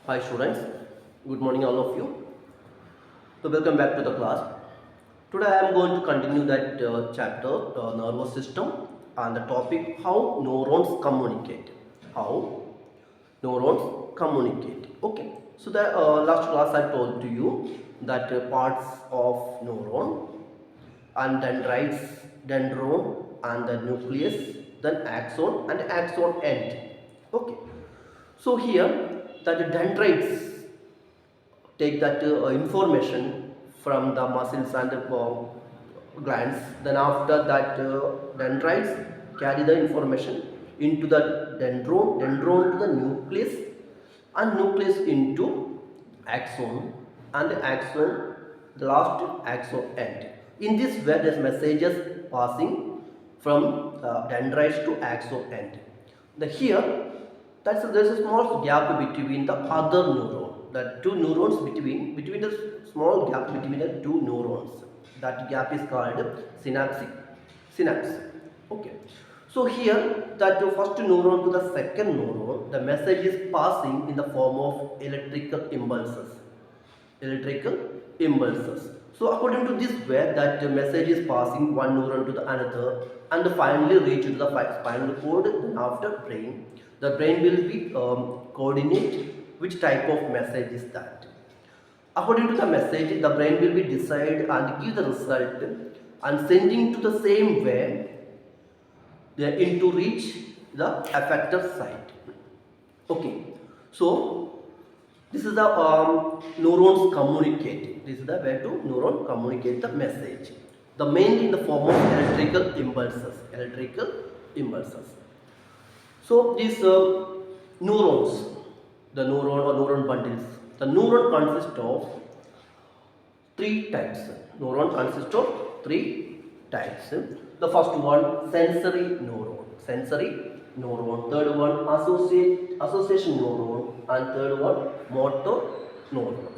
Hi students, good morning all of you. So welcome back to the class. Today I am going to continue that chapter, nervous system, and the topic how neurons communicate. How neurons communicate. Okay. So the last class I told to you that parts of neuron and dendrites, dendron, and the nucleus, then axon and axon end. Okay. So here that the dendrites take that information from the muscles and the glands. Then after that, dendrites carry the information into the dendron to the nucleus, and nucleus into axon, and the axon, the last axon end. In this way, there's messages passing from dendrites to axon end. The here there's a small gap between the other neuron. The two neurons between the small gap between the two neurons. That gap is called synapse. Okay. So here that the first neuron to the second neuron, the message is passing in the form of electrical impulses. So according to this way, that the message is passing one neuron to the another and finally reach to the spinal cord. Then after brain, the brain will be coordinate which type of message is that. According to the message, the brain will be decide and give the result and sending to the same way into reach the affected site. Okay, so this is the neurons communicate. This is the way to neuron communicate the message. The mainly in the form of electrical impulses. So these neurons, the neuron or neuron bundles, the neuron consists of three types. Neuron consists of three types. The first one, sensory neuron. Third one, association neuron, and third one, motor neuron.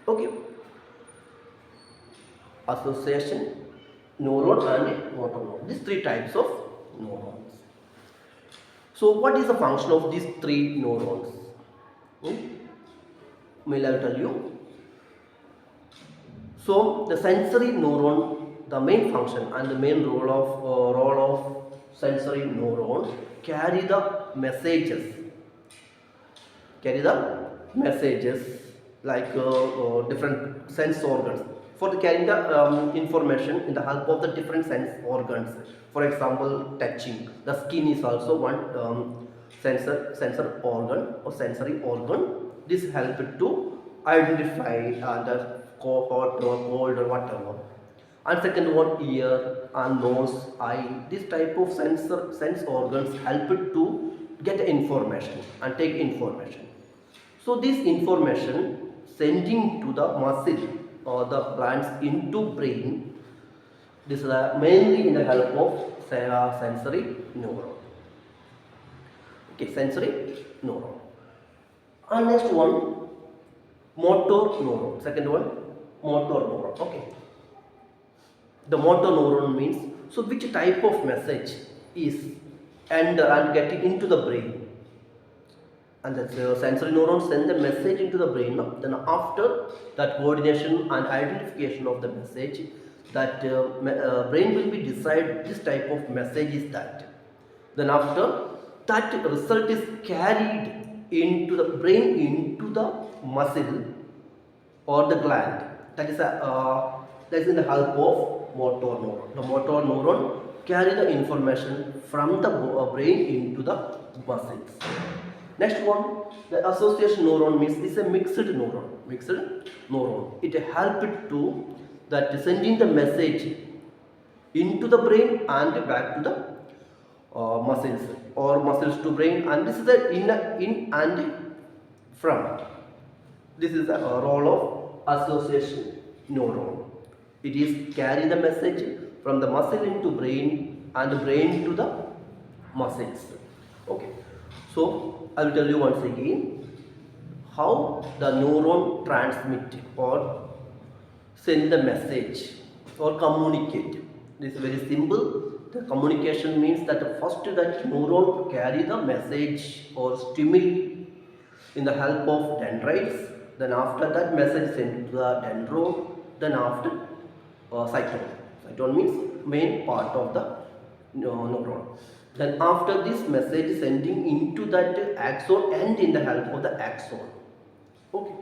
Okay. Association neuron and motor neuron. These three types of neurons. So what is the function of these three neurons? May I tell you? So the sensory neuron, the main function and the main role of sensory neuron carry the messages like different sense organs for the carrying the information in the help of the different sense organs. For example, touching. The skin is also one sensor organ or sensory organ. This helps to identify the hot or cold or whatever. And second one, ear and nose, eye. This type of sense organs help to get information and take information. So this information sending to the muscle or the glands into brain. This is mainly in the help of sensory neuron. Okay, sensory neuron. And next one, motor neuron. Second one, motor neuron. Okay. The motor neuron means, so which type of message is and getting into the brain. And the sensory neurons send the message into the brain. Then after that coordination and identification of the message, that brain will be decide this type of message is that. Then after that result is carried into the brain, into the muscle or the gland. That is in the help of motor neuron. The motor neuron carry the information from the brain into the muscles. Next one, the association neuron means it's a mixed neuron. It helps to that sending the message into the brain and back to the muscles or muscles to brain, and this is the in and from. This is the role of association neuron. It is carry the message from the muscle into brain and the brain to the muscles. Okay. So I will tell you once again how the neuron transmit or send the message or communicate. This is very simple. The communication means that first that neuron carry the message or stimuli in the help of dendrites. Then after that message sent to the dendron. Then after cytone. Cytone means main part of the neuron. Then after this message sending into that axon and in the help of the axon. Okay.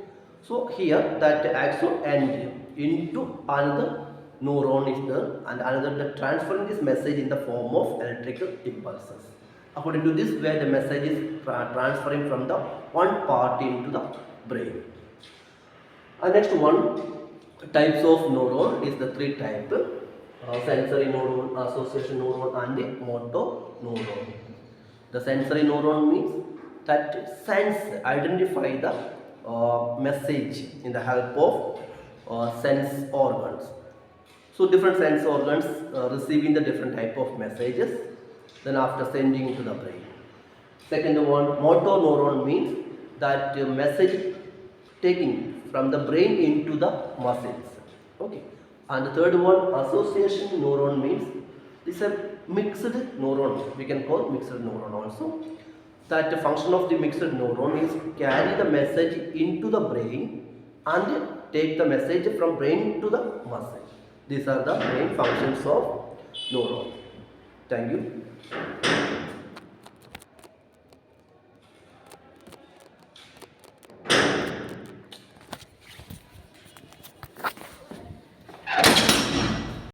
So here that axon and into another neuron is there, and another the transferring this message in the form of electrical impulses. According to this way, the message is transferring from the one part into the brain. Next one, types of neuron is the three type: sensory neuron, association neuron, and the motor neuron. The sensory neuron means that sense, identify the message in the help of sense organs. So different sense organs receiving the different type of messages, then after sending to the brain. Second one, motor neuron means that message taking from the brain into the muscles. Okay. And the third one, association neuron means this is a mixed neuron. We can call mixed neuron also. That the function of the mixed neuron is carry the message into the brain and take the message from brain to the muscle. These are the main functions of neuron. Thank you.